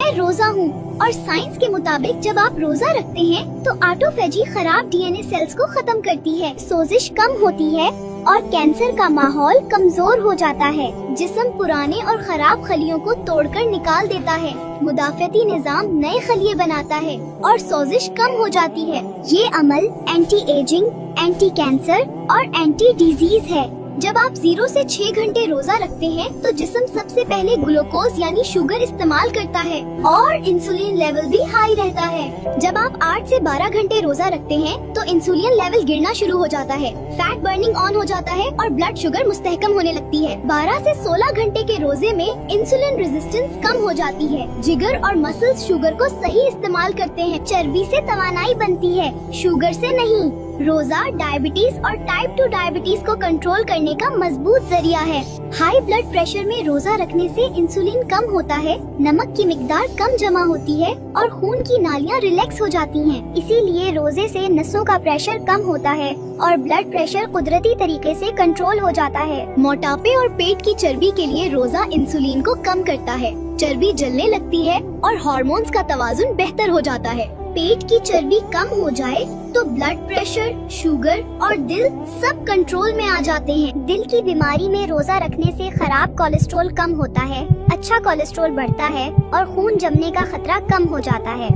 मैं रोजा हूँ और साइंस के मुताबिक जब आप रोजा रखते हैं तो ऑटोफेजी खराब डीएनए सेल्स को खत्म करती है, सोजिश कम होती है और कैंसर का माहौल कमजोर हो जाता है। जिस्म पुराने और खराब खलियों को तोड़कर निकाल देता है, मुदाफ़ती निज़ाम नए खलिए बनाता है और सोजिश कम हो जाती है। ये अमल एंटी एजिंग, एंटी कैंसर और एंटी डिजीज है। जब आप 0 से 6 घंटे रोजा रखते हैं तो जिस्म सबसे पहले ग्लूकोज यानी शुगर इस्तेमाल करता है और इंसुलिन लेवल भी हाई रहता है। जब आप 8 से 12 घंटे रोजा रखते हैं तो इंसुलिन लेवल गिरना शुरू हो जाता है, फैट बर्निंग ऑन हो जाता है और ब्लड शुगर मुस्तहकम होने लगती है। 12 से 16 घंटे के रोजे में इंसुलिन रेजिस्टेंस कम हो जाती है, जिगर और मसल्स शुगर को सही इस्तेमाल करते हैं, चर्बी से तवानाई बनती है, शुगर से नहीं। रोजा डायबिटीज और टाइप 2 डायबिटीज को कंट्रोल करने का मजबूत जरिया है। हाई ब्लड प्रेशर में रोजा रखने से इंसुलिन कम होता है, नमक की मिकदार कम जमा होती है और खून की नालियां रिलैक्स हो जाती हैं। इसीलिए रोजे से नसों का प्रेशर कम होता है और ब्लड प्रेशर कुदरती तरीके से कंट्रोल हो जाता है। मोटापे और पेट की चर्बी के लिए रोजा इंसुलिन को कम करता है, चर्बी जलने लगती है और हार्मोन्स का तवाजुन बेहतर हो जाता है। पेट की चर्बी कम हो जाए तो ब्लड प्रेशर, शुगर और दिल सब कंट्रोल में आ जाते हैं। दिल की बीमारी में रोजा रखने से खराब कोलेस्ट्रॉल कम होता है, अच्छा कोलेस्ट्रॉल बढ़ता है और खून जमने का खतरा कम हो जाता है।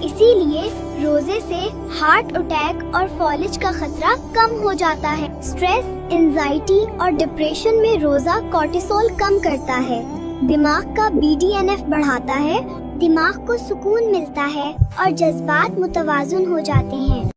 इसीलिए रोजे से हार्ट अटैक और फॉलिज का खतरा कम हो जाता है। स्ट्रेस, एंजाइटी और डिप्रेशन में रोजा कोर्टिसोल कम करता है, दिमाग का BDNF बढ़ाता है, दिमाग को सुकून मिलता है और जज्बात मुतवाजुन हो जाते हैं।